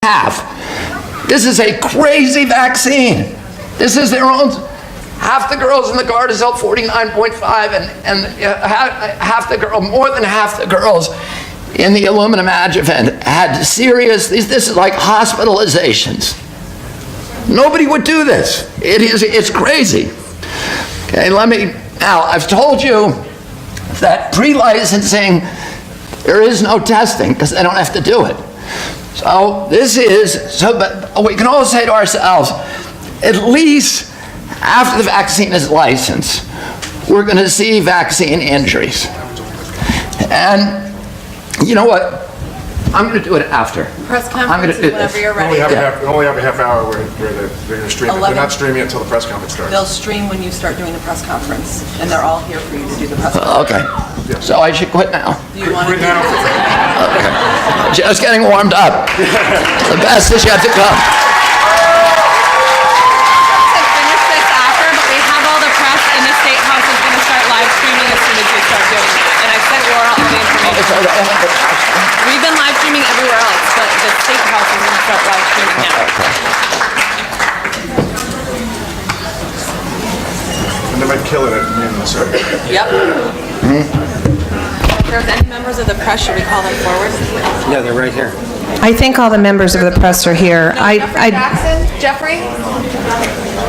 half. This is a crazy vaccine. This is their own. Half the girls in the Gardasil 49.5, and half the girl, more than half the girls in the aluminum adjuvant had serious. This is like hospitalizations. Nobody would do this. It's crazy. Okay, now I've told you that pre-licensing, there is no testing because they don't have to do it. So but we can all say to ourselves, at least after the vaccine is licensed, we're going to see vaccine injuries. And you know what? I'm going to do it after. Press conference whenever you're ready. We only have a half hour where they're going to stream it. They're not streaming it until the press conference starts. They'll stream when you start doing the press conference, and they're all here for you to do the press conference. Okay. Yes. So I should quit now. Do you want to do Okay. Just getting warmed up. The best is yet to come. Finish this after, but we have all the press, and the State House is going to start live streaming as soon as we start doing it. And I sent Laura all the information. We've been live streaming everywhere else, but the State House is going to start live streaming now. And they might kill it at Minnesota. Yep. If there's any members of the press, should we call them forward? Yeah, they're right here. I think all the members of the press are here. Jeffrey?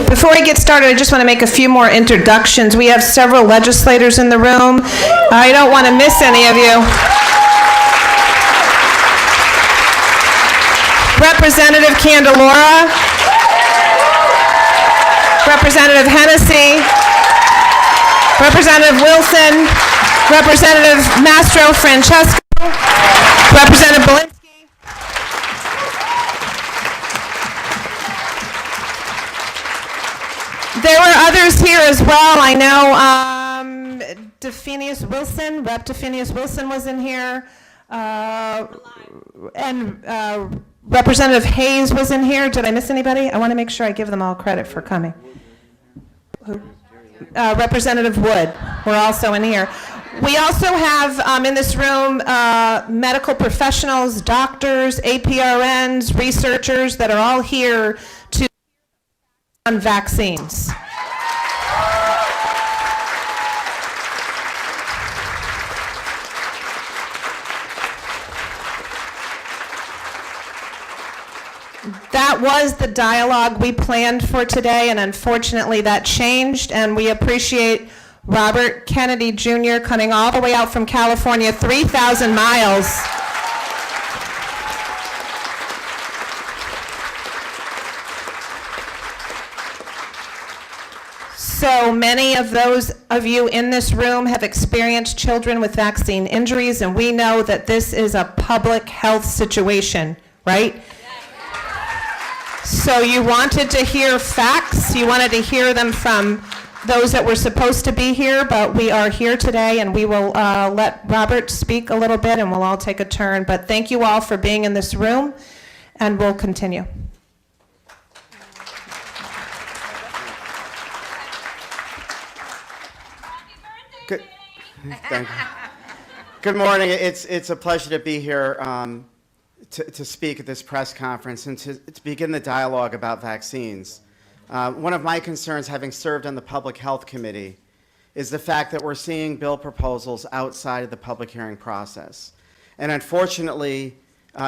Before we get started, I just want to make a few more introductions. We have several legislators in the room. I don't want to miss any of you. Representative Candelora, Representative Hennessy, Representative Wilson, Representative Mastro Francesco, Representative Belinsky. There were others here as well. I know DeFinius Wilson, Rep. DeFinius Wilson was in here, and Representative Hayes was in here. Did I miss anybody? I want to make sure I give them all credit for coming. Representative Wood were also in here. We also have in this room medical professionals, doctors, APRNs, researchers that are all here to on vaccines. That was the dialogue we planned for today, and unfortunately that changed, and we appreciate Robert Kennedy Jr. coming all the way out from California, 3,000 miles. So many of those of you in this room have experienced children with vaccine injuries, and we know that this is a public health situation, right? So you wanted to hear facts, you wanted to hear them from those that were supposed to be here, but we are here today, and we will let Robert speak a little bit, and we'll all take a turn. But thank you all for being in this room, and we'll continue. Good. Thank you. Good morning. It's a pleasure to be here to speak at this press conference and to begin the dialogue about vaccines. One of my concerns, having served on the Public Health Committee, is the fact that we're seeing bill proposals outside of the public hearing process. And unfortunately,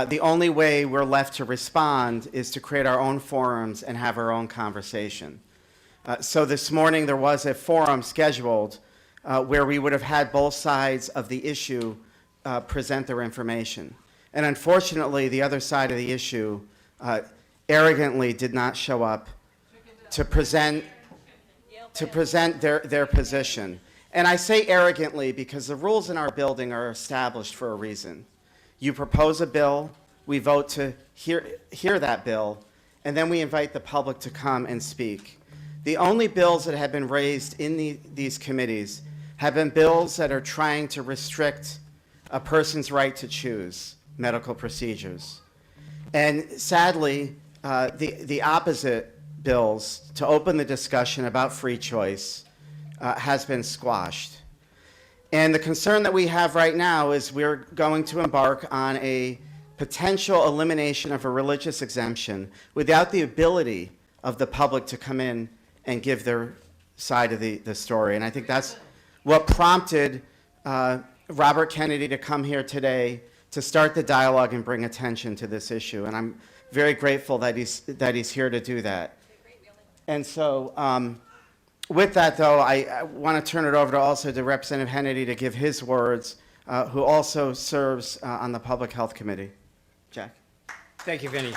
the only way we're left to respond is to create our own forums and have our own conversation. So this morning there was a forum scheduled where we would have had both sides of the issue present their information. And unfortunately, the other side of the issue arrogantly did not show up to present their position. And I say arrogantly because the rules in our building are established for a reason. You propose a bill, we vote to hear that bill, and then we invite the public to come and speak. The only bills that have been raised in these committees have been bills that are trying to restrict a person's right to choose medical procedures. And sadly, the opposite bills to open the discussion about free choice has been squashed. And the concern that we have right now is we're going to embark on a potential elimination of a religious exemption without the ability of the public to come in and give their side of the story. And I think that's what prompted Robert Kennedy to come here today to start the dialogue and bring attention to this issue. And I'm very grateful that he's here to do that. And so with that, though, I want to turn it over to Representative Hennedy to give his words, who also serves on the Public Health Committee. Jack. Thank you, Vinny.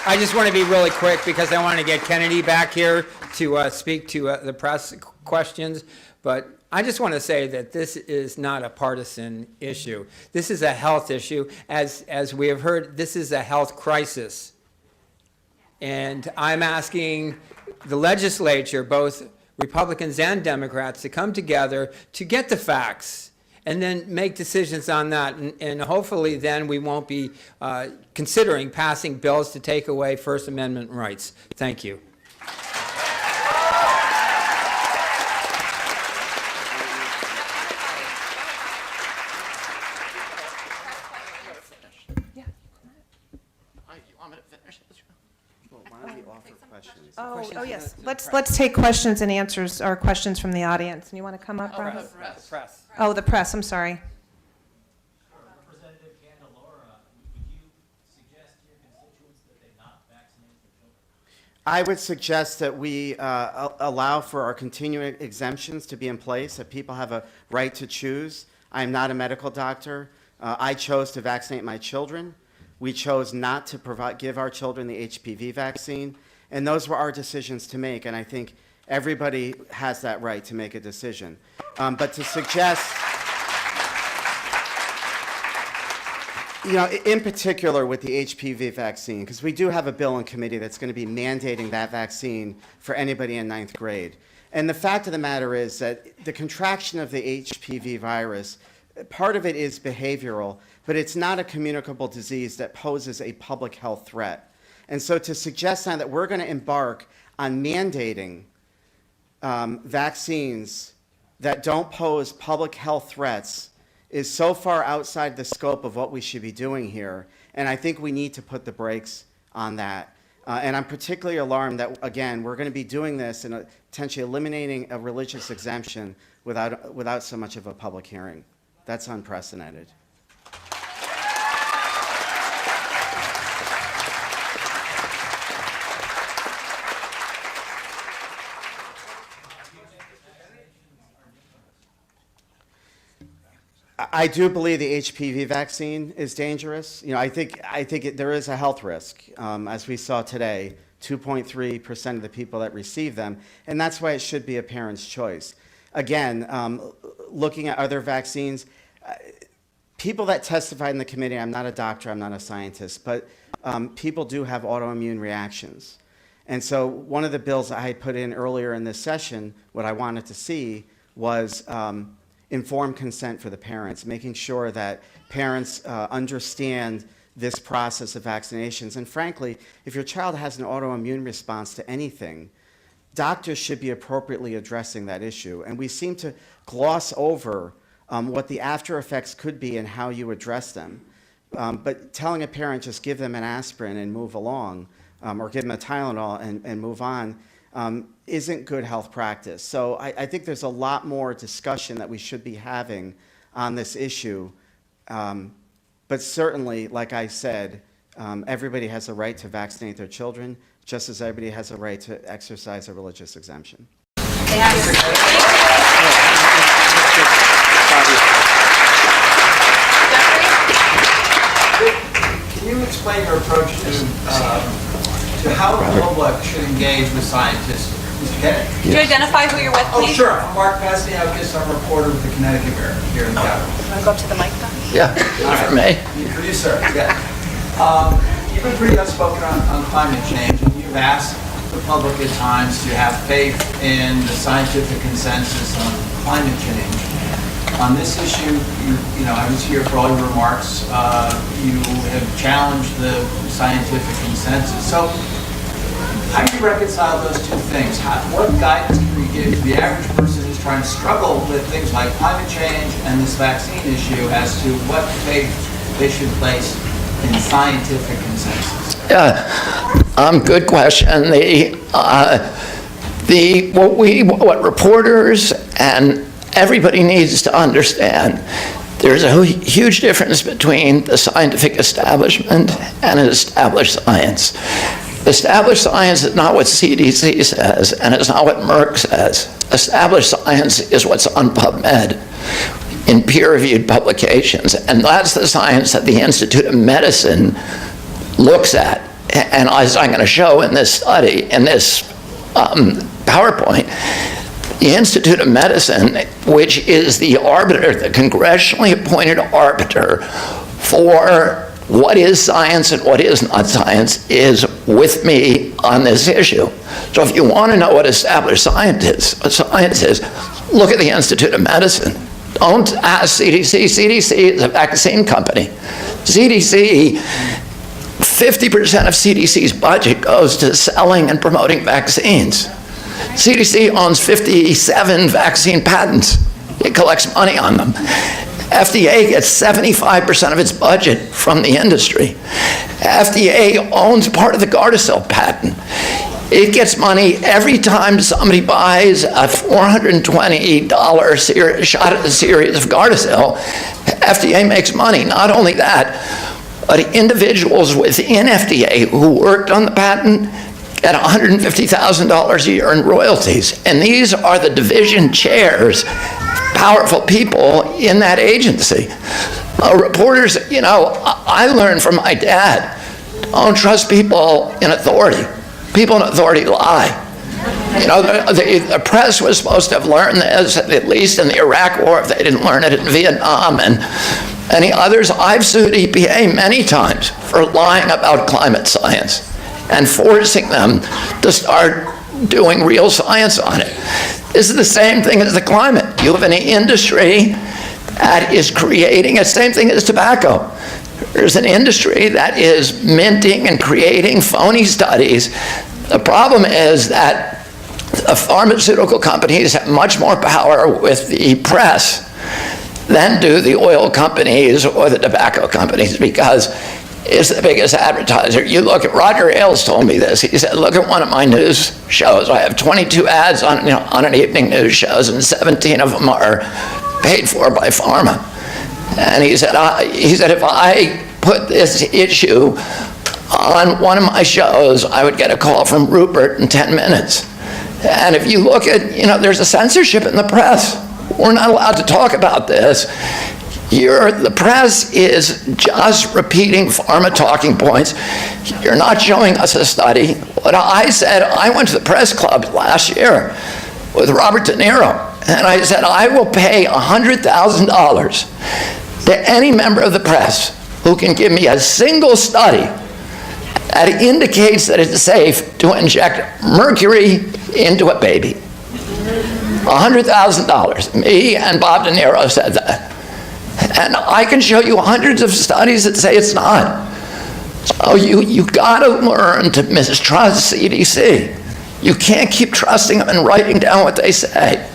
I just want to be really quick because I want to get Kennedy back here to speak to the press questions. But I just want to say that this is not a partisan issue. This is a health issue. As we have heard, this is a health crisis. And I'm asking the legislature, both Republicans and Democrats, to come together to get the facts and then make decisions on that. And hopefully then we won't be considering passing bills to take away First Amendment rights. Thank you. Oh, yes. Let's take questions and answers, or questions from the audience. And you want to come up, Robert? Press. Oh, the press, I'm sorry. Representative Candelora, would you suggest to your constituents that they not vaccinate their children? I would suggest that we allow for our continuing exemptions to be in place, that people have a right to choose. I am not a medical doctor. I chose to vaccinate my children. We chose not to give our children the HPV vaccine. And those were our decisions to make, and I think everybody has that right to make a decision. But to suggest, in particular with the HPV vaccine, because we do have a bill in committee that's going to be mandating that vaccine for anybody in 9th grade. And the fact of the matter is that the contraction of the HPV virus, part of it is behavioral, but it's not a communicable disease that poses a public health threat. And so to suggest now that we're going to embark on mandating vaccines that don't pose public health threats is so far outside the scope of what we should be doing here. And I think we need to put the brakes on that. And I'm particularly alarmed that, again, we're going to be doing this and potentially eliminating a religious exemption without so much of a public hearing. That's unprecedented. I do believe the HPV vaccine is dangerous. I think there is a health risk, as we saw today, 2.3% of the people that receive them, and that's why it should be a parent's choice. Again, looking at other vaccines, people that testified in the committee, I'm not a doctor, I'm not a scientist, but people do have autoimmune reactions. And so one of the bills I had put in earlier in this session, what I wanted to see was informed consent for the parents, making sure that parents understand this process of vaccinations. And frankly, if your child has an autoimmune response to anything, doctors should be appropriately addressing that issue. And we seem to gloss over what the after effects could be and how you address them. But telling a parent, just give them an aspirin and move along, or give them a Tylenol and move on, isn't good health practice. So I think there's a lot more discussion that we should be having on this issue. But certainly, like I said, everybody has a right to vaccinate their children, just as everybody has a right to exercise a religious exemption. Can you explain your approach to how the public should engage with scientists? Mr. Kennedy? Could you identify who you're with, please? Oh, sure. I'm Mark Pasternaukis. I'm a reporter with the Connecticut Mirror here in the Capitol. You want to go up to the mic, then? Yeah, for me. For you, sir. Yeah. You've been pretty outspoken on climate change, and you've asked the public at times to have faith in the scientific consensus on climate change. On this issue, I was here for all your remarks. You have challenged the scientific consensus. So, how do you reconcile those two things? What guidance can you give to the average person who's trying to struggle with things like climate change and this vaccine issue as to what faith they should place in scientific consensus? Good question. What reporters and everybody needs to understand, there's a huge difference between the scientific establishment and established science. Established science is not what CDC says, and it's not what Merck says. Established science is what's on PubMed in peer-reviewed publications, and that's the science that the Institute of Medicine looks at. And as I'm going to show in this study, in this PowerPoint, the Institute of Medicine, which is the arbiter, the congressionally appointed arbiter for what is science and what is not science, is with me on this issue. So if you want to know what established science is, look at the Institute of Medicine. Don't ask CDC. CDC is a vaccine company. CDC, 50% of CDC's budget goes to selling and promoting vaccines. CDC owns 57 vaccine patents. It collects money on them. FDA gets 75% of its budget from the industry. FDA owns part of the Gardasil patent. It gets money every time somebody buys a $420 shot at the series of Gardasil. FDA makes money. Not only that, but individuals within FDA who worked on the patent get $150,000 a year in royalties. And these are the division chairs, powerful people in that agency. Reporters, I learned from my dad, don't trust people in authority. People in authority lie. The press was supposed to have learned this, at least in the Iraq War, if they didn't learn it in Vietnam and any others. I've sued EPA many times for lying about climate science and forcing them to start doing real science on it. This is the same thing as the climate. You have an industry that is creating the same thing as tobacco. There's an industry that is minting and creating phony studies. The problem is that the pharmaceutical companies have much more power with the press than do the oil companies or the tobacco companies, because it's the biggest advertiser. You look at, Roger Ailes told me this. He said, look at one of my news shows. I have 22 ads on an evening news shows, and 17 of them are paid for by pharma. And he said, if I put this issue on one of my shows, I would get a call from Rupert in 10 minutes. And if you look at, there's a censorship in the press. We're not allowed to talk about this. The press is just repeating pharma talking points. You're not showing us a study. What I said, I went to the press club last year with Robert De Niro, and I said, I will pay $100,000 to any member of the press who can give me a single study that indicates that it's safe to inject mercury into a baby. $100,000. Me and Bob De Niro said that. And I can show you hundreds of studies that say it's not. So you gotta learn to mistrust CDC. You can't keep trusting them and writing down what they say.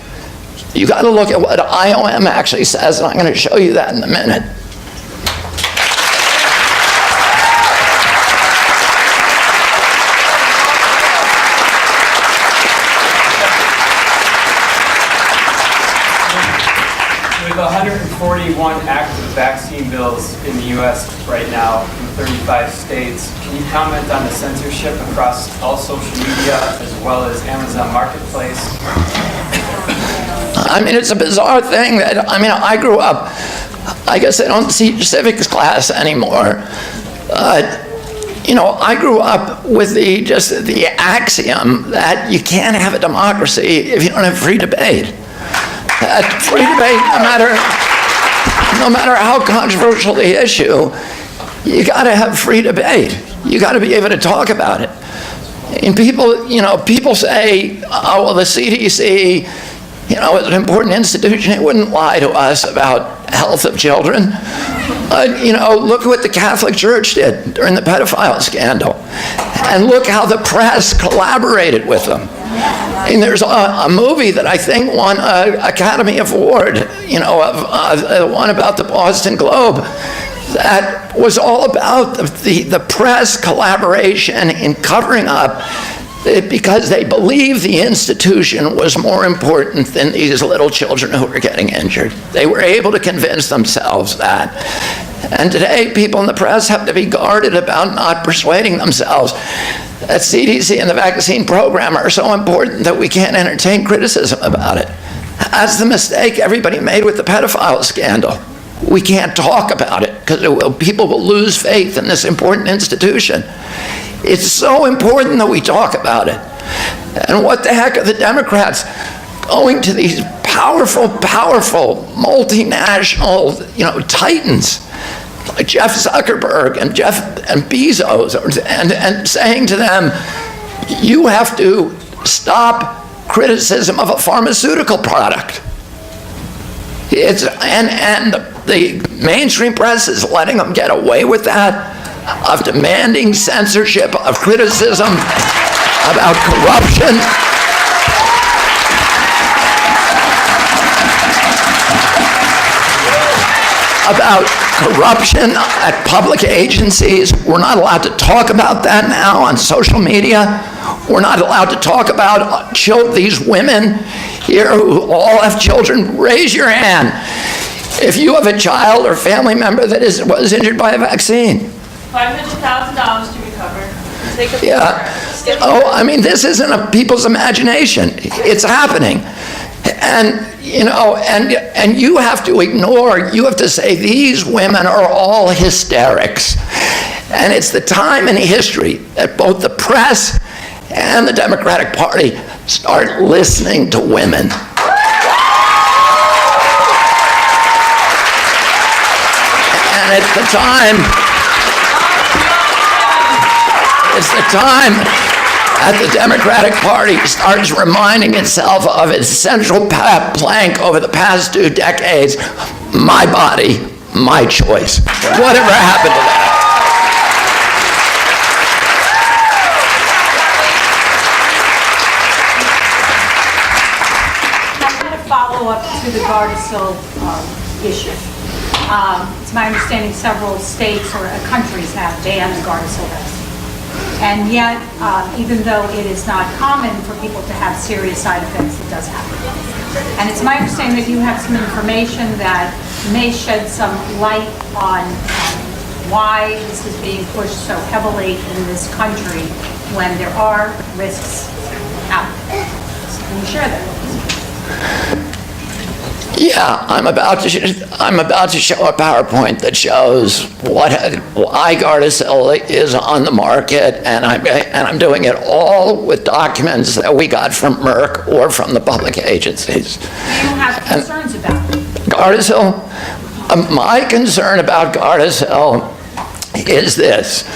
You gotta look at what IOM actually says, and I'm gonna show you that in a minute. With 141 active vaccine bills in the U.S. right now in 35 states, can you comment on the censorship across all social media as well as Amazon Marketplace? I mean, it's a bizarre thing that, I grew up, I guess I don't teach civics class anymore. I grew up with the axiom that you can't have a democracy if you don't have free debate. Free debate, no matter how controversial the issue, you got to have free debate. You got to be able to talk about it. And people say, oh, well, the CDC, is an important institution. It wouldn't lie to us about health of children. Look what the Catholic Church did during the pedophile scandal. And look how the press collaborated with them. And there's a movie that I think won an Academy Award, one about the Boston Globe. that was all about the press collaboration in covering up because they believed the institution was more important than these little children who were getting injured. They were able to convince themselves that. And today, people in the press have to be guarded about not persuading themselves that CDC and the vaccine program are so important that we can't entertain criticism about it. That's the mistake everybody made with the pedophile scandal. We can't talk about it because people will lose faith in this important institution. It's so important that we talk about it. And what the heck are the Democrats going to these powerful, multinational, titans like Jeff Zuckerberg and Bezos and saying to them, you have to stop criticism of a pharmaceutical product. And the mainstream press is letting them get away with that, of demanding censorship, of criticism about corruption. About corruption at public agencies. We're not allowed to talk about that now on social media. We're not allowed to talk about these women here who all have children. Raise your hand if you have a child or family member that was injured by a vaccine. $500,000 to recover. Yeah. Oh, I mean, this isn't people's imagination. It's happening. And, and you have to ignore, you have to say these women are all hysterics. And it's the time in history that both the press and the Democratic Party start listening to women. And it's the time that the Democratic Party starts reminding itself of its central plank over the past 2 decades, my body, my choice. Whatever happened to that? I'm going to follow up to the Gardasil issue. It's my understanding several states or countries have banned the Gardasil vaccine. And yet, even though it is not common for people to have serious side effects, it does happen. And it's my understanding that you have some information that may shed some light on why this is being pushed so heavily in this country when there are risks out there. Can you share that with us? Yeah, I'm about to show a PowerPoint that shows why Gardasil is on the market, and I'm doing it all with documents that we got from Merck or from the public agencies. Do you have concerns about it? Gardasil, my concern about Gardasil is this: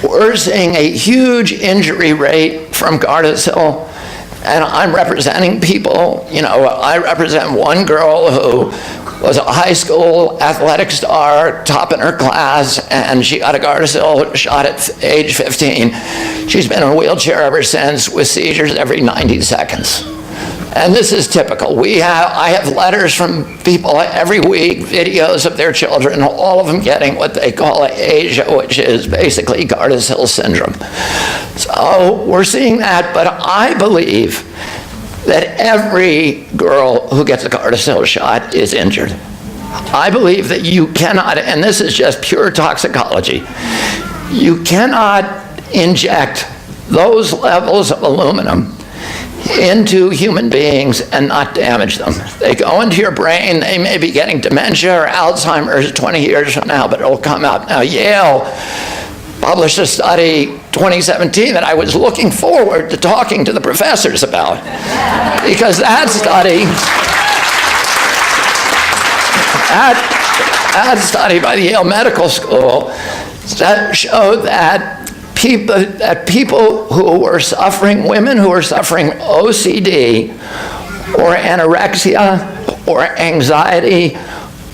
we're seeing a huge injury rate from Gardasil. And I'm representing people, I represent one girl who was a high school athletic star, top in her class, and she got a Gardasil shot at age 15. She's been in a wheelchair ever since with seizures every 90 seconds. And this is typical. I have letters from people every week, videos of their children, all of them getting what they call Asia, which is basically Gardasil syndrome. So we're seeing that, but I believe that every girl who gets a Gardasil shot is injured. I believe that you cannot, and this is just pure toxicology, you cannot inject those levels of aluminum into human beings and not damage them. They go into your brain, they may be getting dementia or Alzheimer's 20 years from now, but it'll come out. Now, Yale published a study 2017 that I was looking forward to talking to the professors about, because that study by the Yale Medical School showed that people who were suffering, women who were suffering OCD or anorexia or anxiety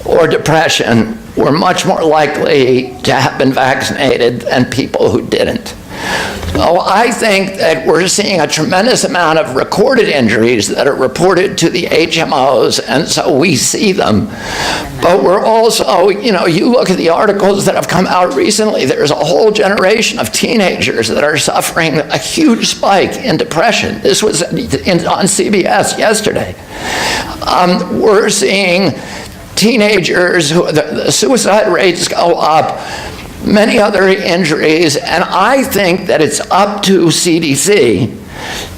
or depression were much more likely to have been vaccinated than people who didn't. So So I think that we're seeing a tremendous amount of recorded injuries that are reported to the HMOs, and so we see them. But we're also, you look at the articles that have come out recently, there's a whole generation of teenagers that are suffering a huge spike in depression. This was on CBS yesterday. We're seeing teenagers the suicide rates go up, many other injuries, and I think that it's up to CDC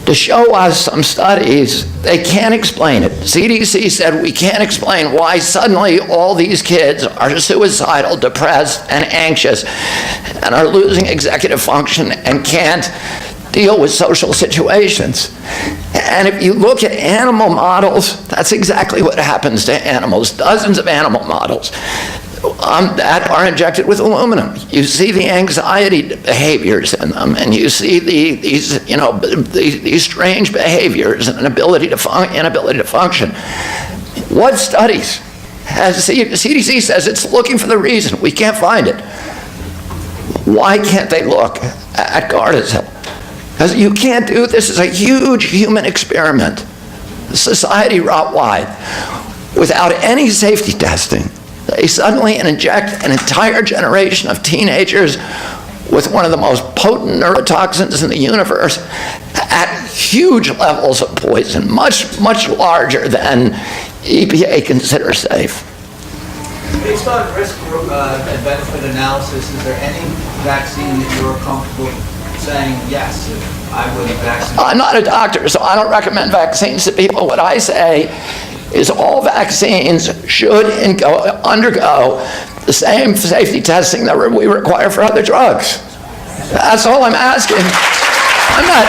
to show us some studies. They can't explain it. CDC said we can't explain why suddenly all these kids are suicidal, depressed, and anxious, and are losing executive function and can't deal with social situations. And if you look at animal models, that's exactly what happens to animals. Dozens of animal models that are injected with aluminum. You see the anxiety behaviors in them, and you see these strange behaviors and inability to function. What studies? CDC says it's looking for the reason. We can't find it. Why can't they look at Gardasil? Because you can't do this. Is a huge human experiment, society-wide, without any safety testing. They suddenly inject an entire generation of teenagers with one of the most potent neurotoxins in the universe at huge levels of poison, much, much larger than EPA considers safe. Based on risk and benefit analysis, is there any vaccine that you're comfortable saying, yes, if I would vaccinate? I'm not a doctor, so I don't recommend vaccines to people. What I say is all vaccines should undergo the same safety testing that we require for other drugs. That's all I'm asking. I'm not.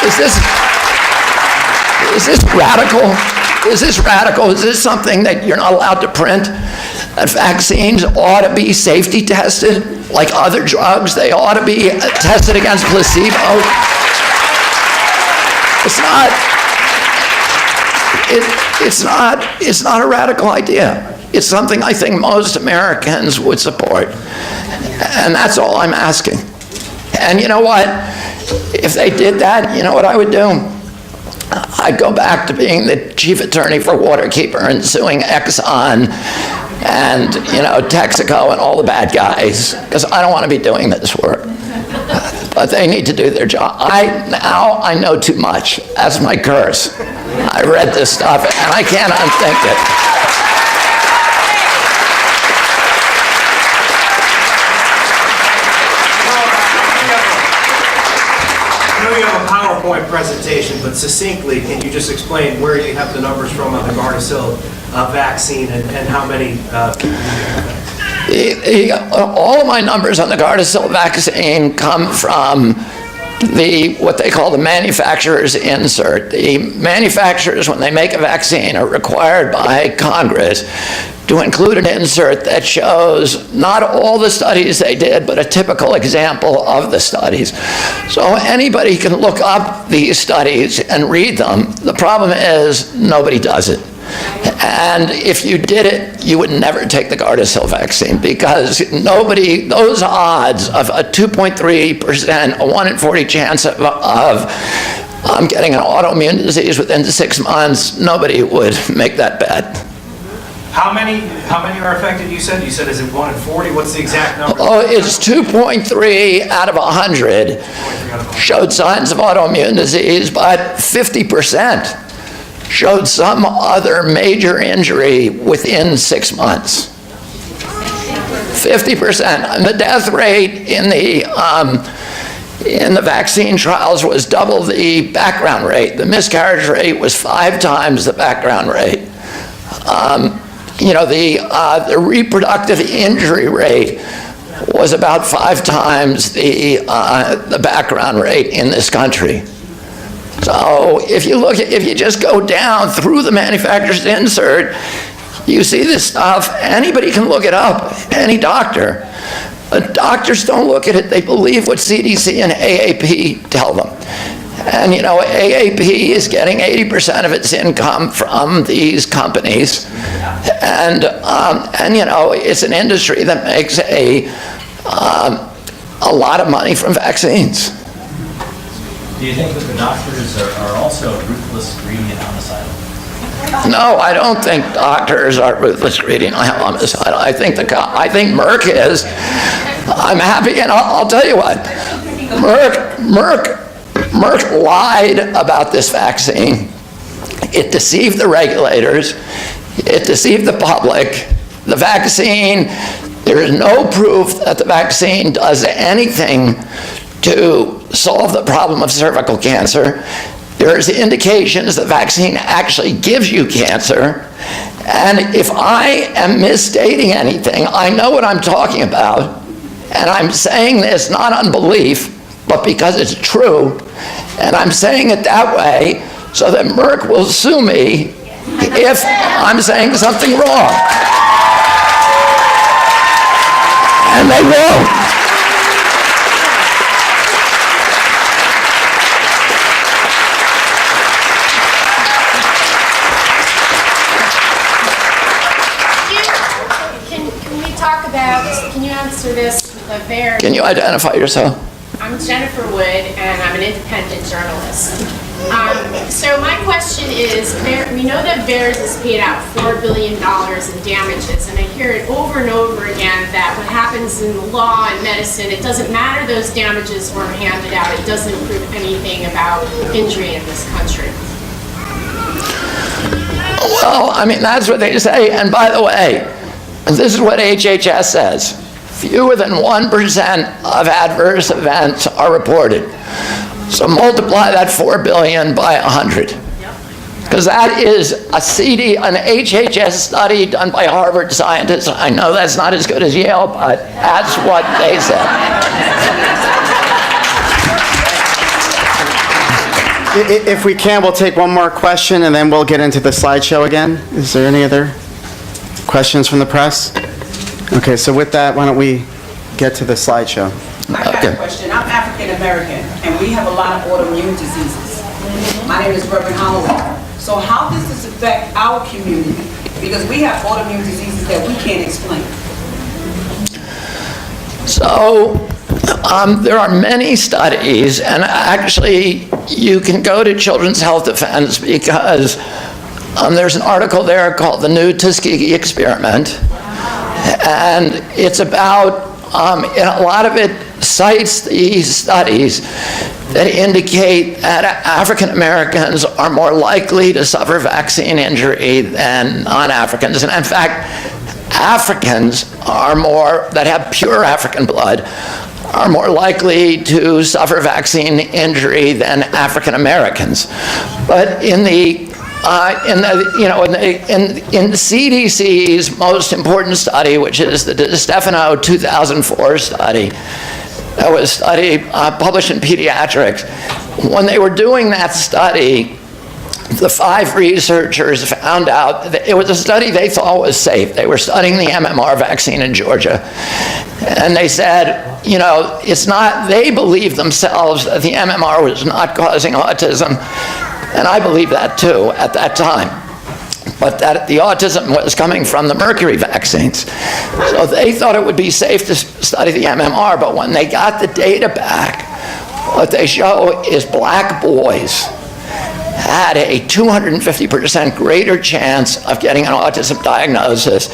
Is this radical? Is this radical? Is this something that you're not allowed to print? That vaccines ought to be safety tested like other drugs? They ought to be tested against placebo? It's not a radical idea. It's something I think most Americans would support. And that's all I'm asking. And you know what? If they did that, you know what I would do? I'd go back to being the chief attorney for Waterkeeper and suing Exxon and, Texaco and all the bad guys, because I don't want to be doing this work. But they need to do their job. I know too much. That's my curse. I read this stuff and I can't unthink it. I know you have a PowerPoint presentation, but succinctly, can you just explain where you have the numbers from on the Gardasil vaccine and how many all of my numbers on the Gardasil vaccine come from what they call the manufacturer's insert. The manufacturers, when they make a vaccine, are required by Congress to include an insert that shows not all the studies they did, but a typical example of the studies. So anybody can look up these studies and read them. The problem is nobody does it. And if you did it, you would never take the Gardasil vaccine, because those odds of a 2.3%, a 1 in 40 chance of getting an autoimmune disease within 6 months, nobody would make that bet. How many are affected, you said? You said, is it 1 in 40? What's the exact number? Oh, it's 2.3 out of 100 showed signs of autoimmune disease, but 50% showed some other major injury within 6 months. 50%. And the death rate in the vaccine trials was double the background rate. The miscarriage rate was 5 times the background rate. The reproductive injury rate was about 5 times the background rate in this country. So if you just go down through the manufacturer's insert, you see this stuff. Anybody can look it up, any doctor. But doctors don't look at it. They believe what CDC and AAP tell them. And AAP is getting 80% of its income from these companies. And it's an industry that makes a a lot of money from vaccines. Do you think that the doctors are also ruthless, greedy, and homicidal? No, I don't think doctors are ruthless, greedy, and homicidal. I think Merck is. I'm happy, and I'll tell you what. Merck lied about this vaccine. It deceived the regulators. It deceived the public. The vaccine, there is no proof that the vaccine does anything to solve the problem of cervical cancer. There's indications the vaccine actually gives you cancer. And if I am misstating anything, I know what I'm talking about. And I'm saying this not unbelief, but because it's true. And I'm saying it that way so that Merck will sue me if I'm saying something wrong. And they will. Can you answer this with a very... Can you identify yourself? I'm Jennifer Wood, and I'm an independent journalist. So my question is, we know that VAERS has paid out $4 billion in damages, and I hear it over and over again that what happens in the law and medicine, it doesn't matter those damages were handed out. It doesn't prove anything about injury in this country. Well, I mean, that's what they say. And by the way, this is what HHS says. Fewer than 1% of adverse events are reported. So multiply that 4 billion by 100. Because that is an HHS study done by Harvard scientists. I know that's not as good as Yale, but that's what they said. If we can, we'll take one more question and then we'll get into the slideshow again. Is there any other questions from the press? Okay, so with that, why don't we get to the slideshow? I got a question. I'm African American, and we have a lot of autoimmune diseases. My name is Reverend Holloway. So how does this affect our community? Because we have autoimmune diseases that we can't explain. So there are many studies, and actually you can go to Children's Health Defense because there's an article there called The New Tuskegee Experiment, and it's about, and a lot of it cites these studies that indicate that African Americans are more likely to suffer vaccine injury than non-Africans. And in fact, Africans are more, that have pure African blood, are more likely to suffer vaccine injury than African Americans. But in the CDC's most important study, which is the DiStefano 2004 study, that was published in Pediatrics. When they were doing that study, the 5 researchers found out that it was a study they thought was safe. They were studying the MMR vaccine in Georgia. And they said, it's not, they believed themselves that the MMR was not causing autism. And I believe that too at that time. But that the autism was coming from the mercury vaccines. So they thought it would be safe to study the MMR, but when they got the data back, what they show is black boys had a 250% greater chance of getting an autism diagnosis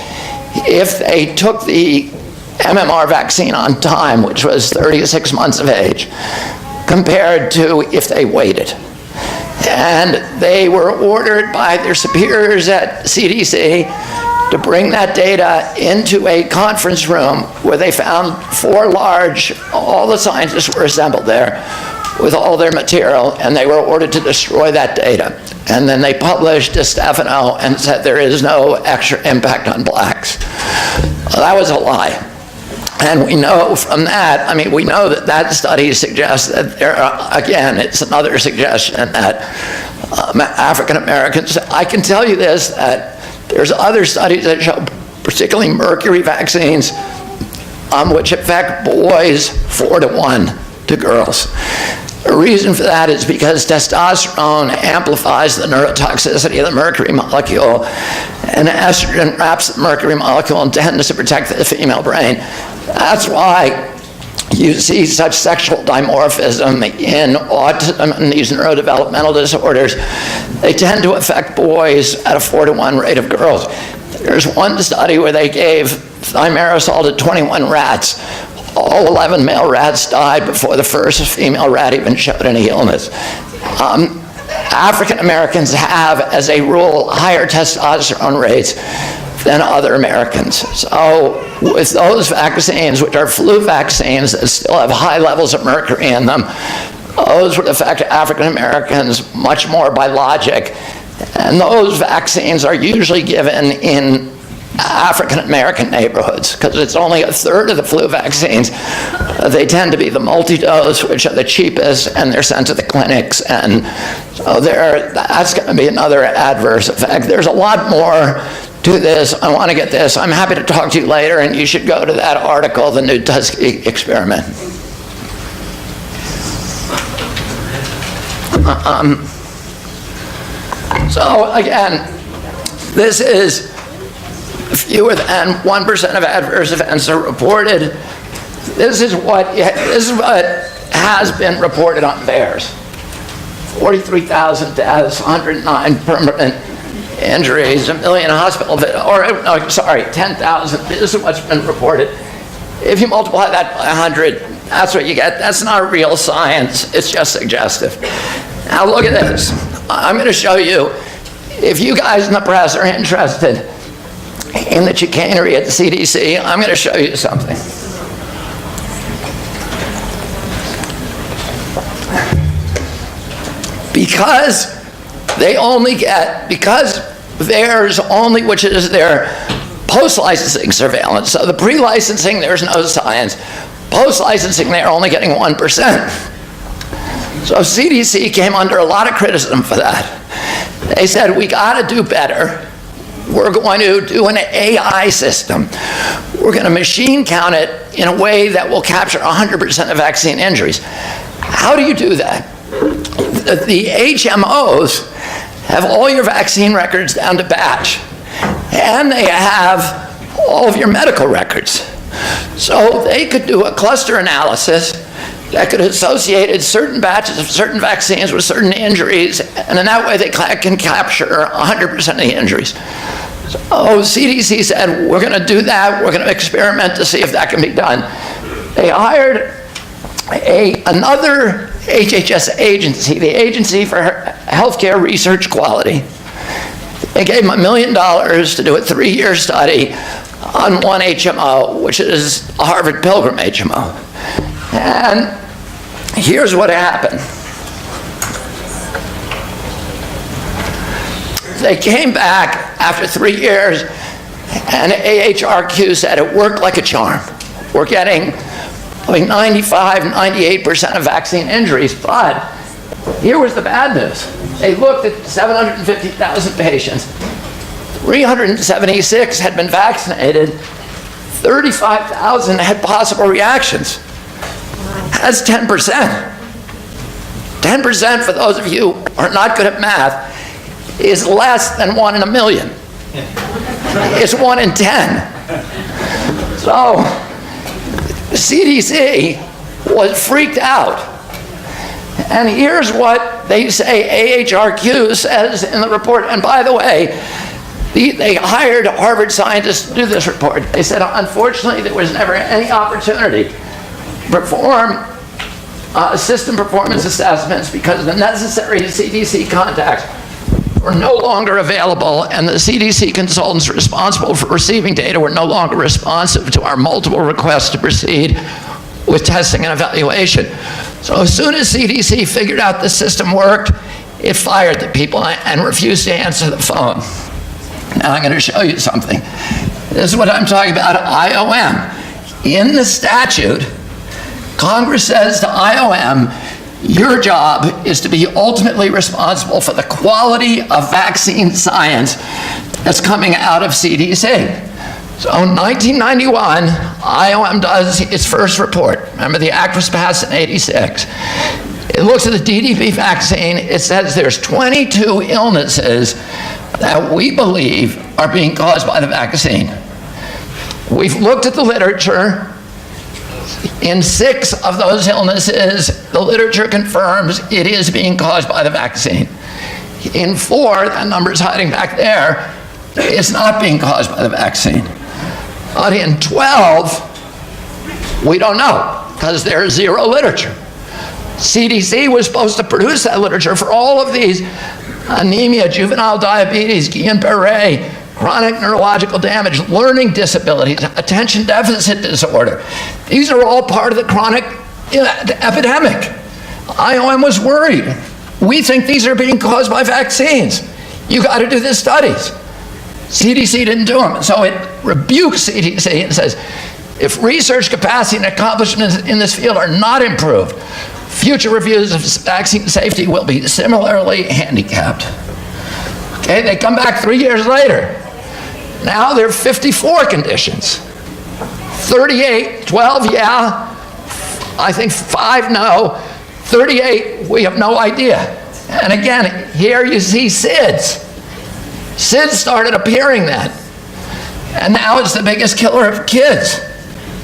if they took the MMR vaccine on time, which was 36 months of age, compared to if they waited. And they were ordered by their superiors at CDC to bring that data into a conference room where they found 4 large, all the scientists were assembled there with all their material, and they were ordered to destroy that data. And then they published DiStefano and said there is no extra impact on blacks. Well, that was a lie. And we know from that, we know that that study suggests that there are, again, it's another suggestion that African Americans, I can tell you this, that there's other studies that show, particularly mercury vaccines, which affect boys 4 to 1 to girls. The reason for that is because testosterone amplifies the neurotoxicity of the mercury molecule, and estrogen wraps the mercury molecule and tends to protect the female brain. That's why you see such sexual dimorphism in autism and these neurodevelopmental disorders. They tend to affect boys at a 4-to-1 rate of girls. There's one study where they gave thimerosal to 21 rats. All 11 male rats died before the first female rat even showed any illness. African Americans have, as a rule, higher testosterone rates than other Americans. So with those vaccines, which are flu vaccines that still have high levels of mercury in them, those would affect African Americans much more by logic. And those vaccines are usually given in African American neighborhoods because it's only a third of the flu vaccines. They tend to be the multi-dose, which are the cheapest, and they're sent to the clinics. And so that's going to be another adverse effect. There's a lot more to this. I want to get this. I'm happy to talk to you later, and you should go to that article, The New Tuskegee Experiment. So again, this is fewer than 1% of adverse events are reported. This is what has been reported on bears. 43,000 deaths, 109 permanent injuries, 1 million hospital visits, 10,000. This is what's been reported. If you multiply that by 100, that's what you get. That's not real science. It's just suggestive. Now look at this. I'm going to show you, if you guys in the press are interested in the chicanery at the CDC, I'm going to show you something. Because theirs only, which is their post-licensing surveillance. So the pre-licensing, there's no science. Post-licensing, they're only getting 1%. So CDC came under a lot of criticism for that. They said, we got to do better. We're going to do an AI system. We're going to machine count it in a way that will capture 100% of vaccine injuries. How do you do that? The HMOs have all your vaccine records down to batch, and they have all of your medical records. So they could do a cluster analysis that could associate certain batches of certain vaccines with certain injuries, and in that way they can capture 100% of the injuries. So CDC said, we're going to do that, we're going to experiment to see if that can be done. They hired another HHS agency, the Agency for Healthcare Research Quality. They gave them $1 million to do a 3-year study on one HMO, which is a Harvard Pilgrim HMO. And here's what happened. They came back after 3 years, and AHRQ said it worked like a charm. We're getting 95, 98% of vaccine injuries, but here was the bad news. They looked at 750,000 patients. 376 had been vaccinated. 35,000 had possible reactions. That's 10%. 10%, for those of you who are not good at math, is less than 1 in a million. It's 1 in 10. So the CDC was freaked out. And here's what they say AHRQ says in the report. And by the way, they hired Harvard scientists to do this report. They said, unfortunately, there was never any opportunity to perform system performance assessments because the necessary CDC contacts were no longer available, and the CDC consultants responsible for receiving data were no longer responsive to our multiple requests to proceed with testing and evaluation. So as soon as CDC figured out the system worked, it fired the people and refused to answer the phone. Now I'm going to show you something. This is what I'm talking about, IOM. In the statute, Congress says to IOM, your job is to be ultimately responsible for the quality of vaccine science that's coming out of CDC. So in 1991, IOM does its first report. Remember, the act was passed in '86. It looks at the DDP vaccine. It says there's 22 illnesses that we believe are being caused by the vaccine. We've looked at the literature. In 6 of those illnesses, the literature confirms it is being caused by the vaccine. In 4, that number's hiding back there, it's not being caused by the vaccine. But in 12, we don't know, because there's 0 literature. CDC was supposed to produce that literature for all of these: anemia, juvenile diabetes, Guillain-Barré, chronic neurological damage, learning disabilities, attention deficit disorder. These are all part of the chronic epidemic. IOM was worried. We think these are being caused by vaccines. You got to do the studies. CDC didn't do them. So it rebukes CDC and says, if research capacity and accomplishments in this field are not improved, future reviews of vaccine safety will be similarly handicapped. Okay, they come back 3 years later. Now there are 54 conditions. 38, 12, yeah. I think 5, no. 38, we have no idea. And again, here you see SIDS. SIDS started appearing then. And now it's the biggest killer of kids.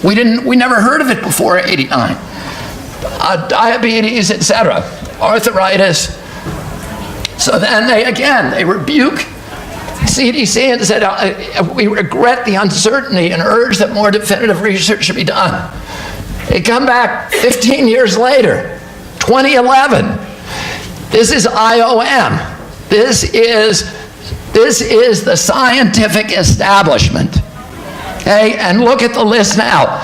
We never heard of it before '89. Diabetes, etc., arthritis. So then they rebuke CDC and said, we regret the uncertainty and urge that more definitive research should be done. They come back 15 years later, 2011. This is IOM. This is the scientific establishment. Okay, and look at the list now.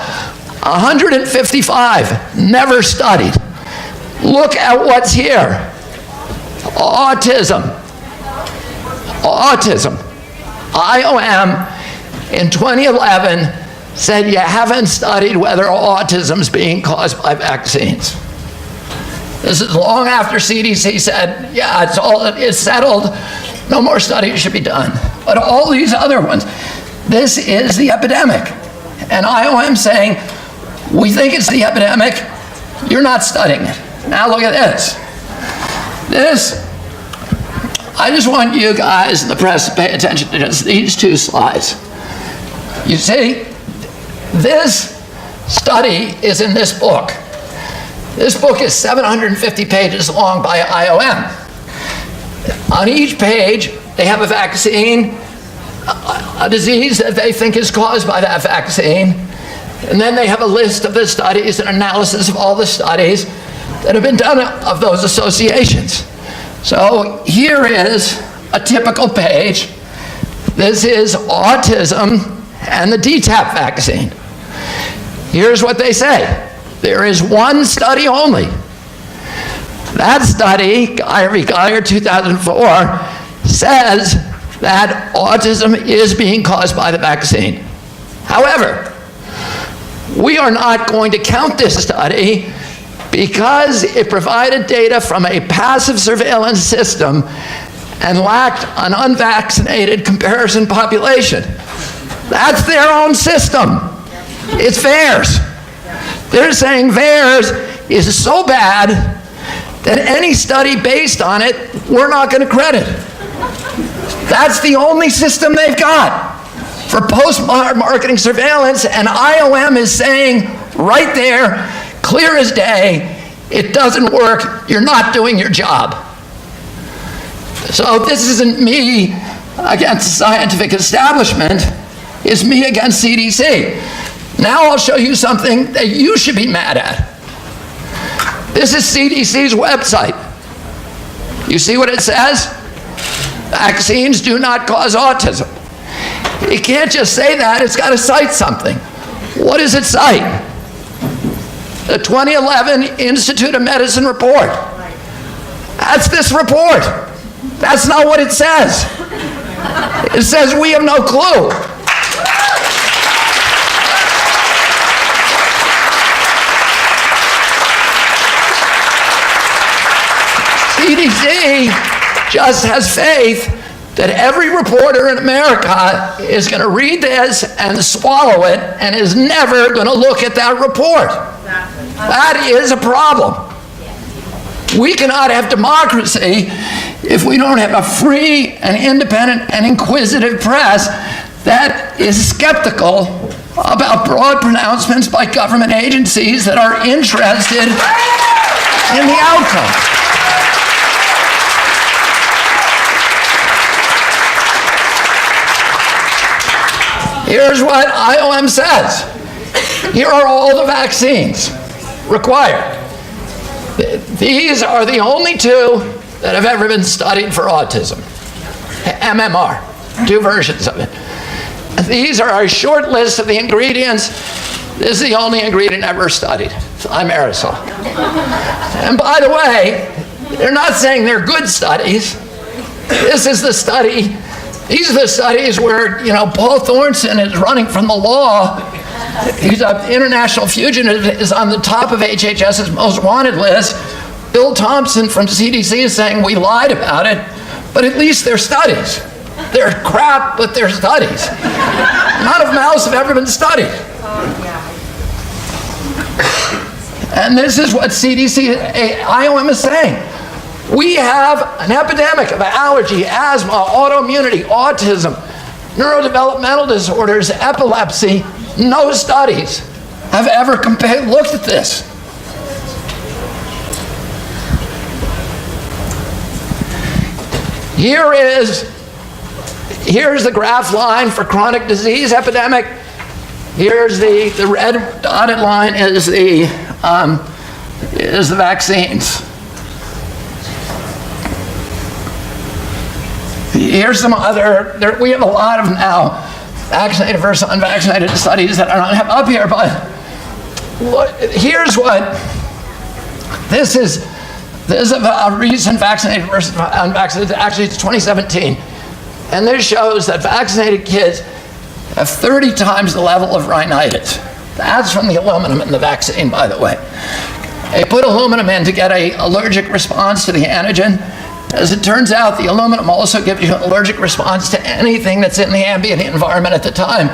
155 never studied. Look at what's here. Autism. IOM in 2011 said you haven't studied whether autism is being caused by vaccines. This is long after CDC said, yeah, it's settled, no more studies should be done. But all these other ones, this is the epidemic. And IOM saying, we think it's the epidemic, you're not studying it. Now look at this. I just want you guys in the press to pay attention to just these 2 slides. You see, this study is in this book. This book is 750 pages long by IOM. On each page, they have a vaccine, a disease that they think is caused by that vaccine, and then they have a list of the studies and analysis of all the studies that have been done of those associations. So here is a typical page. This is autism and the DTaP vaccine. Here's what they say. There is one study only. That study, Geyer 2004, says that autism is being caused by the vaccine. However, we are not going to count this study because it provided data from a passive surveillance system and lacked an unvaccinated comparison population. That's their own system. It's VAERS. They're saying VAERS is so bad that any study based on it, we're not going to credit. That's the only system they've got for post-marketing surveillance, and IOM is saying right there, clear as day, it doesn't work, you're not doing your job. So this isn't me against the scientific establishment, it's me against CDC. Now I'll show you something that you should be mad at. This is CDC's website. You see what it says? Vaccines do not cause autism. It can't just say that, it's got to cite something. What does it cite? The 2011 Institute of Medicine report. That's this report. That's not what it says. It says we have no clue. CDC just has faith that every reporter in America is going to read this and swallow it and is never going to look at that report. That is a problem. We cannot have democracy if we don't have a free and independent and inquisitive press that is skeptical about broad pronouncements by government agencies that are interested in the outcome. Here's what IOM says. Here are all the vaccines required. These are the only two that have ever been studied for autism. MMR, 2 versions of it. These are a short list of the ingredients. This is the only ingredient ever studied, thimerosal. And by the way, they're not saying they're good studies. This is the study. These are the studies where, Paul Thornton is running from the law. He's an international fugitive, is on the top of HHS's most wanted list. Bill Thompson from CDC is saying we lied about it, but at least they're studies. They're crap, but they're studies. None of mouse have ever been studied. And this is what CDC, IOM is saying. We have an epidemic of allergy, asthma, autoimmunity, autism, neurodevelopmental disorders, epilepsy. No studies have ever looked at this. Here's the graph line for chronic disease epidemic. Here's the red dotted line is the vaccines. Here's some other, we have a lot of now vaccinated versus unvaccinated studies that I don't have up here, but here's what, this is a recent vaccinated versus unvaccinated, actually it's 2017. And this shows that vaccinated kids have 30 times the level of rhinitis. That's from the aluminum in the vaccine, by the way. They put aluminum in to get an allergic response to the antigen. As it turns out, the aluminum also gives you an allergic response to anything that's in the ambient environment at the time.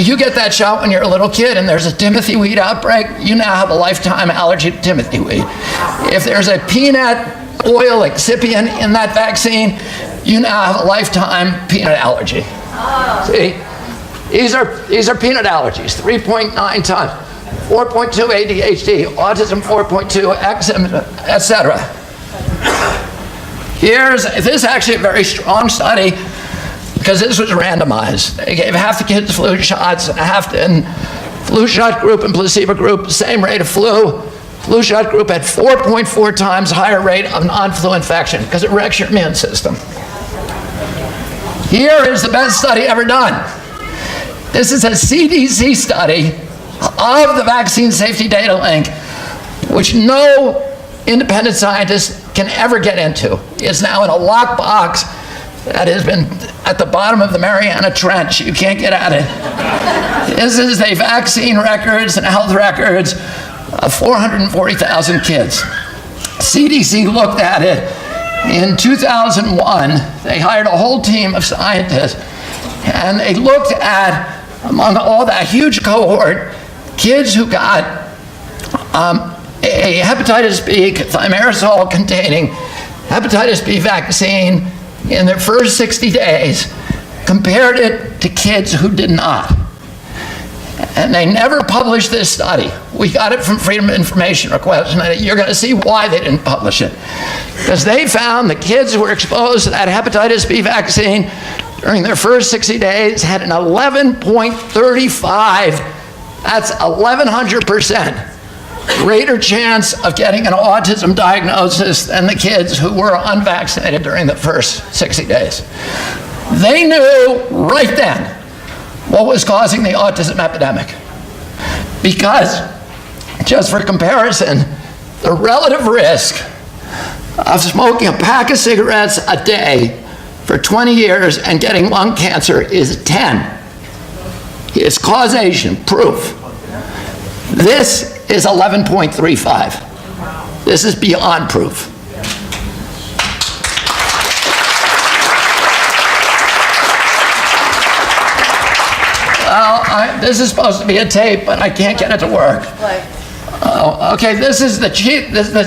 You get that shot when you're a little kid and there's a Timothy weed outbreak, you now have a lifetime allergy to Timothy weed. If there's a peanut oil excipient in that vaccine, you now have a lifetime peanut allergy. See, these are peanut allergies, 3.9 times, 4.2 ADHD, autism 4.2, eczema, etc. This is actually a very strong study because this was randomized. They gave half the kids flu shots and half in flu shot group and placebo group, same rate of flu. Flu shot group had 4.4 times higher rate of non-flu infection because it wrecks your immune system. Here is the best study ever done. This is a CDC study of the vaccine safety data link, which no independent scientist can ever get into. It's now in a locked box that has been at the bottom of the Mariana Trench. You can't get at it. This is the vaccine records and health records of 440,000 kids. CDC looked at it. In 2001, they hired a whole team of scientists, and they looked at, among all that huge cohort, kids who got a hepatitis B, thimerosal containing hepatitis B vaccine in their first 60 days, compared it to kids who did not. And they never published this study. We got it from Freedom of Information request, and you're going to see why they didn't publish it. Because they found the kids who were exposed to that hepatitis B vaccine during their first 60 days had an 11.35, that's 1,100% greater chance of getting an autism diagnosis than the kids who were unvaccinated during the first 60 days. They knew right then what was causing the autism epidemic. Because, just for comparison, the relative risk of smoking a pack of cigarettes a day for 20 years and getting lung cancer is 10. It's causation, proof. This is 11.35. This is beyond proof. Well, this is supposed to be a tape, but I can't get it to work. Okay, this is the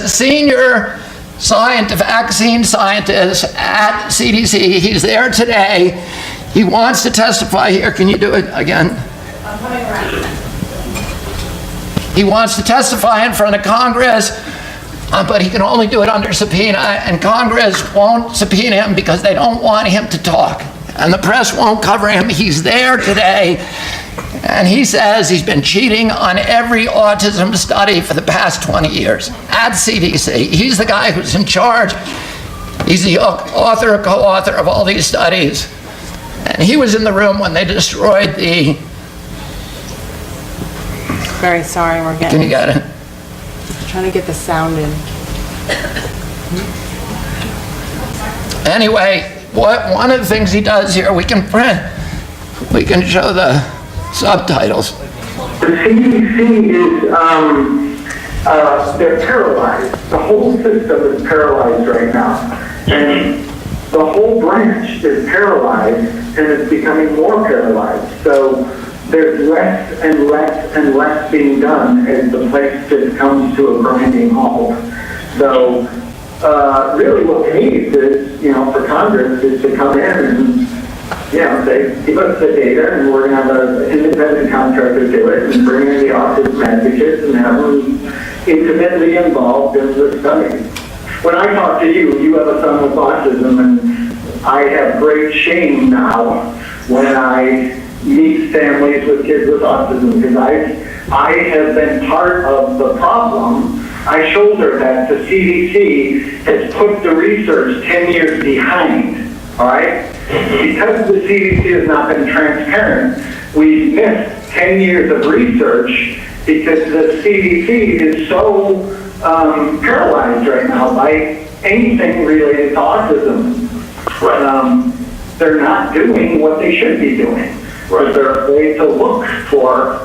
senior vaccine scientist at CDC. He's there today. He wants to testify here. Can you do it again? He wants to testify in front of Congress, but he can only do it under subpoena, and Congress won't subpoena him because they don't want him to talk. And the press won't cover him. He's there today, and he says he's been cheating on every autism study for the past 20 years at CDC. He's the guy who's in charge. He's the author, co-author of all these studies. And he was in the room when they destroyed the... Very sorry, we're getting... Can you get it? Trying to get the sound in. Anyway, one of the things he does here, we can show the subtitles. The CDC is, they're paralyzed. The whole system is paralyzed right now. And the whole branch is paralyzed, and it's becoming more paralyzed. So there's less and less and less being done as the place just comes to a grinding halt. So really what we need is, for Congress is to come in and, say, give us the data, and we're going to have an independent contractor do it, and bring in the autism advocates and have them intimately involved in the study. When I talk to you, you have a son with autism, and I have great shame now when I meet families with kids with autism, because I have been part of the problem. I shoulder that. The CDC has put the research 10 years behind, all right? Because the CDC has not been transparent, we've missed 10 years of research because the CDC is so paralyzed right now by anything related to autism. They're not doing what they should be doing. They're afraid to look for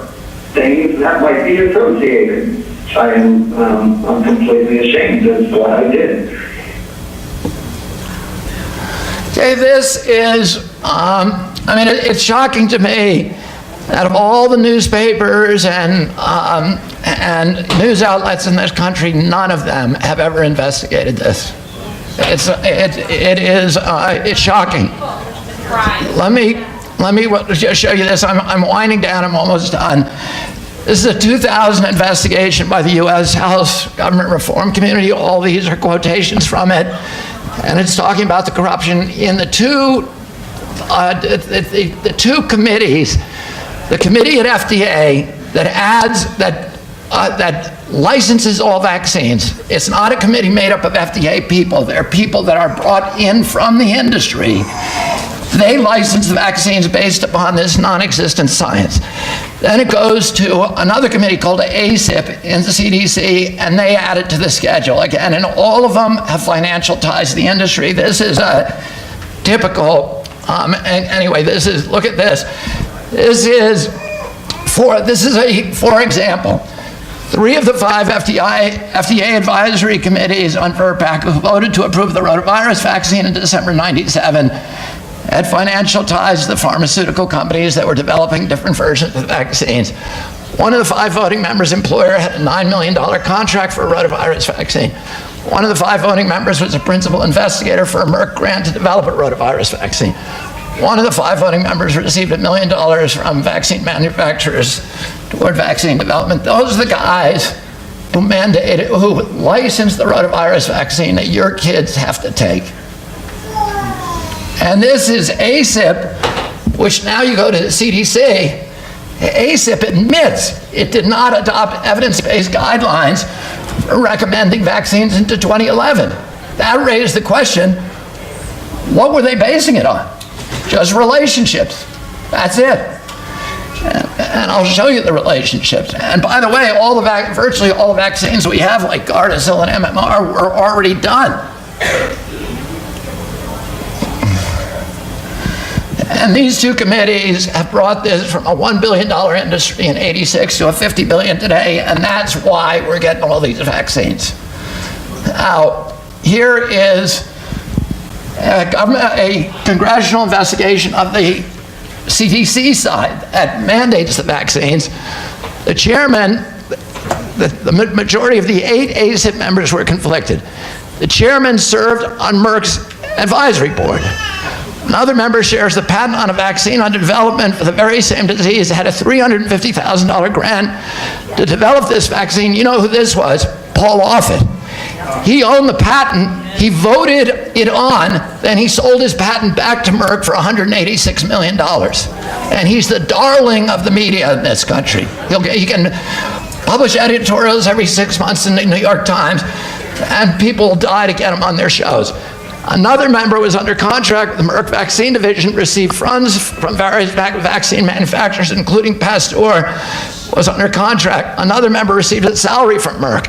things that might be associated. I'm completely ashamed of what I did. Okay, this is, it's shocking to me that of all the newspapers and news outlets in this country, none of them have ever investigated this. It's shocking. Let me just show you this. I'm winding down. I'm almost done. This is a 2000 investigation by the U.S. House Government Reform Committee. All these are quotations from it, and it's talking about the corruption in the two committees. The committee at FDA that licenses all vaccines. It's not a committee made up of FDA people. They're people that are brought in from the industry. They license the vaccines based upon this non-existent science. Then it goes to another committee called ACIP in the CDC, and they add it to the schedule again. And all of them have financial ties to the industry. This is a typical. Anyway, look at this. For example, 3 of the 5 FDA advisory committees on VRBPAC who voted to approve the rotavirus vaccine in December '97 had financial ties to the pharmaceutical companies that were developing different versions of the vaccines. One of the 5 voting members' employer had a $9 million contract for a rotavirus vaccine. One of the 5 voting members was a principal investigator for a Merck grant to develop a rotavirus vaccine. One of the 5 voting members received $1 million from vaccine manufacturers toward vaccine development. Those are the guys who licensed the rotavirus vaccine that your kids have to take. And this is ACIP, which now you go to the CDC. ACIP admits it did not adopt evidence-based guidelines for recommending vaccines into 2011. That raised the question, what were they basing it on? Just relationships. That's it. And I'll show you the relationships. And by the way, virtually all the vaccines we have, like Gardasil and MMR, were already done. And these 2 committees have brought this from a $1 billion industry in '86 to a $50 billion today, and that's why we're getting all these vaccines. Now, here is a congressional investigation of the CDC side that mandates the vaccines. The chairman, the majority of the 8 ACIP members were conflicted. The chairman served on Merck's advisory board. Another member shares the patent on a vaccine under development for the very same disease, had a $350,000 grant to develop this vaccine. You know who this was? Paul Offit. He owned the patent, he voted it on, then he sold his patent back to Merck for $186 million. And he's the darling of the media in this country. He can publish editorials every 6 months in the New York Times, and people will die to get him on their shows. Another member was under contract with the Merck Vaccine Division, received funds from various vaccine manufacturers, including Pasteur, was under contract. Another member received a salary from Merck.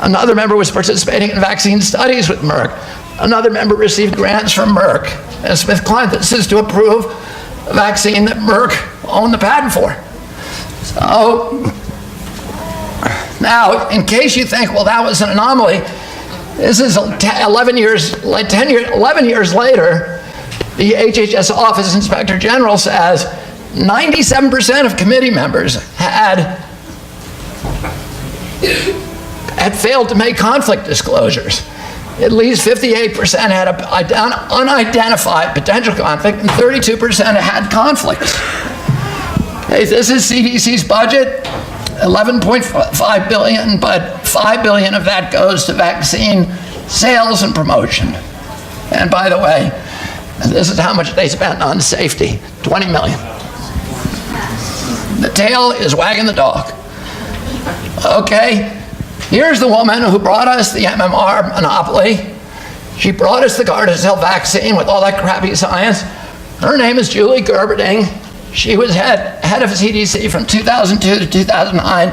Another member was participating in vaccine studies with Merck. Another member received grants from Merck and SmithKline. This is to approve a vaccine that Merck owned the patent for. So, now, in case you think, well, that was an anomaly, this is 11 years later, the HHS Office Inspector General says 97% of committee members had failed to make conflict disclosures. At least 58% had an unidentified potential conflict, and 32% had conflicts. Okay, this is CDC's budget. $11.5 billion, but $5 billion of that goes to vaccine sales and promotion. And by the way, this is how much they spent on safety, $20 million. The tail is wagging the dog. Okay, here's the woman who brought us the MMR monopoly. She brought us the Gardasil vaccine with all that crappy science. Her name is Julie Gerberding. She was head of CDC from 2002 to 2009.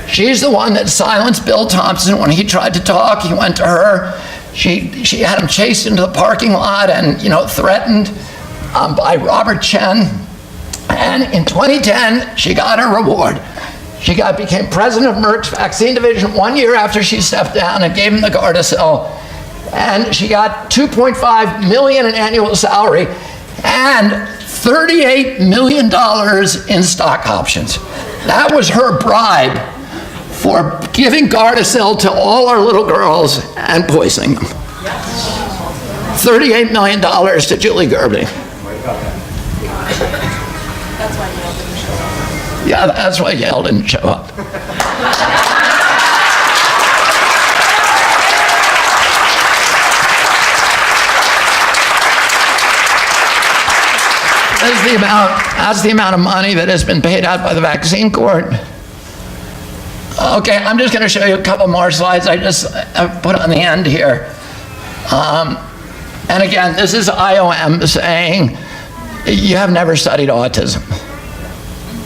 She's the one that silenced Bill Thompson when he tried to talk. He went to her. She had him chased into the parking lot and, threatened by Robert Chen. And in 2010, she got her reward. She became president of Merck's vaccine division 1 year after she stepped down and gave him the Gardasil. And she got $2.5 million in annual salary and $38 million in stock options. That was her bribe for giving Gardasil to all our little girls and poisoning them. $38 million to Julie Gerberding. That's why Yale didn't show up. Yeah, that's why Yale didn't show up. That's the amount of money that has been paid out by the vaccine court. Okay, I'm just going to show you a couple more slides I put on the end here. And again, this is IOM saying you have never studied autism.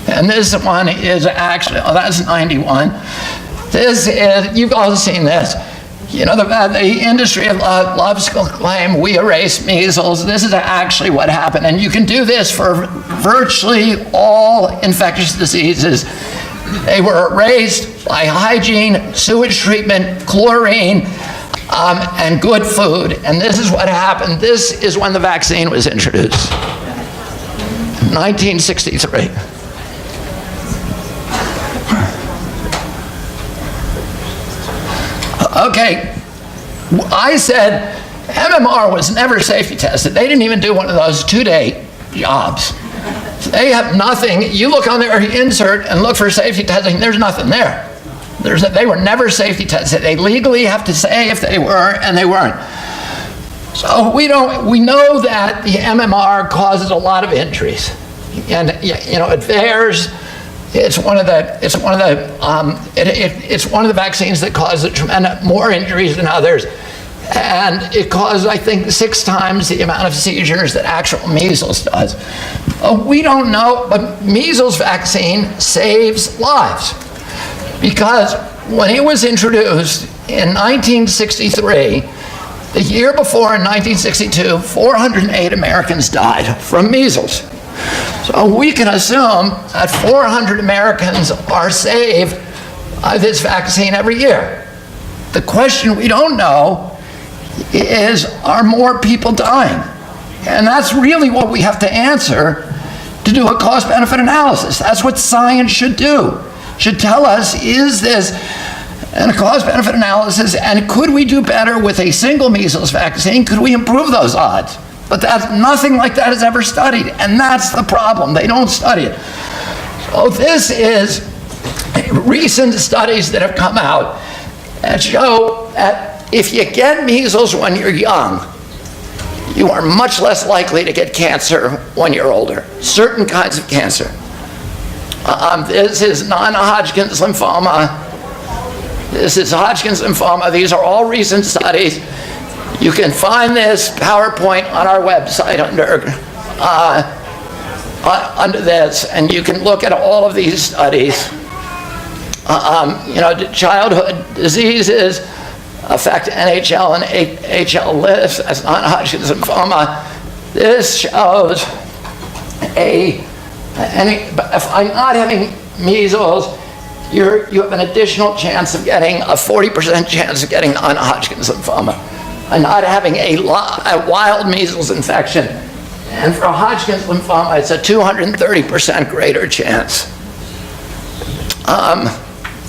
And this one is actually, that's 91. This is, you've all seen this. The industry loves to claim we erased measles. This is actually what happened. And you can do this for virtually all infectious diseases. They were erased by hygiene, sewage treatment, chlorine, and good food. And this is what happened. This is when the vaccine was introduced, 1963. Okay, I said MMR was never safety tested. They didn't even do one of those 2-day jobs. They have nothing. You look on their insert and look for safety testing, there's nothing there. They were never safety tested. They legally have to say if they were, and they weren't. So we know that the MMR causes a lot of injuries. And it varies. It's one of the vaccines that causes tremendous more injuries than others, and it causes, I think, 6 times the amount of seizures that actual measles does. We don't know, but measles vaccine saves lives, because when it was introduced in 1963, the year before in 1962, 408 Americans died from measles. So we can assume that 400 Americans are saved by this vaccine every year. The question we don't know is, are more people dying? And that's really what we have to answer to do a cost-benefit analysis. That's what science should do. Should tell us, is this a cost-benefit analysis, and could we do better with a single measles vaccine? Could we improve those odds? But nothing like that is ever studied, and that's the problem. They don't study it. So this is recent studies that have come out that show that if you get measles when you're young, you are much less likely to get cancer when you're older. Certain kinds of cancer. This is non-Hodgkin's lymphoma. This is Hodgkin's lymphoma. These are all recent studies. You can find this PowerPoint on our website under this, and you can look at all of these studies. Childhood diseases affect NHL and HL lists as non-Hodgkin's lymphoma. This shows if I'm not having measles, you have an additional chance of getting a 40% chance of getting non-Hodgkin's lymphoma. And not having a wild measles infection. And for Hodgkin's lymphoma, it's a 230% greater chance.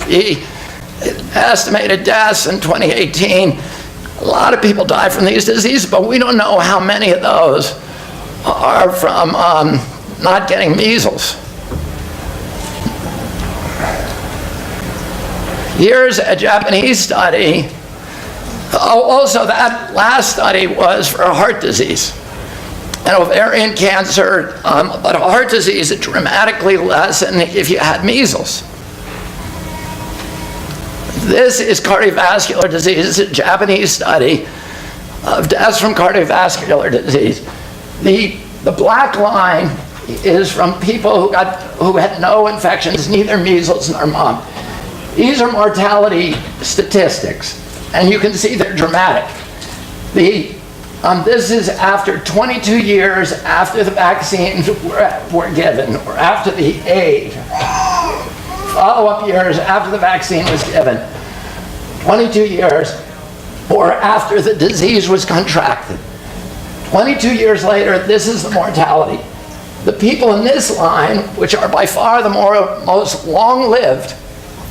The estimated deaths in 2018, a lot of people die from these diseases, but we don't know how many of those are from not getting measles. Here's a Japanese study. Also, that last study was for heart disease and ovarian cancer, but heart disease is dramatically less than if you had measles. This is cardiovascular disease. This is a Japanese study of deaths from cardiovascular disease. The black line is from people who had no infections, neither measles nor mumps. These are mortality statistics, and you can see they're dramatic. This is after 22 years after the vaccines were given, or after the age. Follow-up years after the vaccine was given. 22 years, or after the disease was contracted. 22 years later, this is the mortality. The people in this line, which are by far the most long-lived,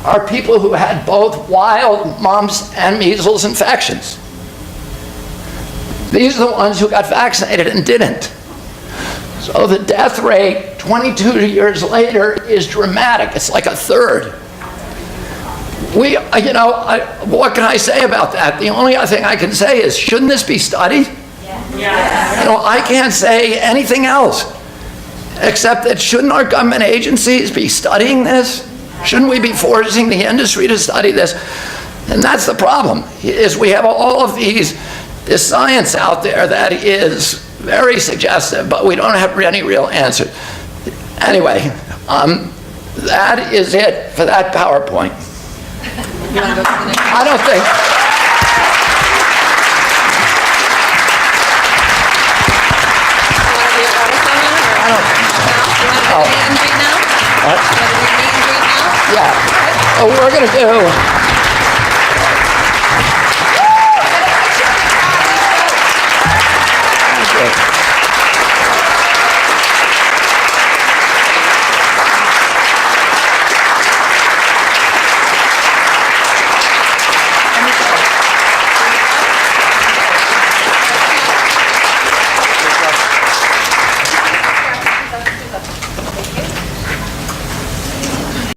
are people who had both wild mumps and measles infections. These are the ones who got vaccinated and didn't. So the death rate 22 years later is dramatic. It's like a third. What can I say about that? The only other thing I can say is, shouldn't this be studied? Yes. I can't say anything else except that shouldn't our government agencies be studying this? Shouldn't we be forcing the industry to study this? And that's the problem, is we have all of this science out there that is very suggestive, but we don't have any real answers. Anyway, that is it for that PowerPoint. I don't think. Yeah. What we're going to do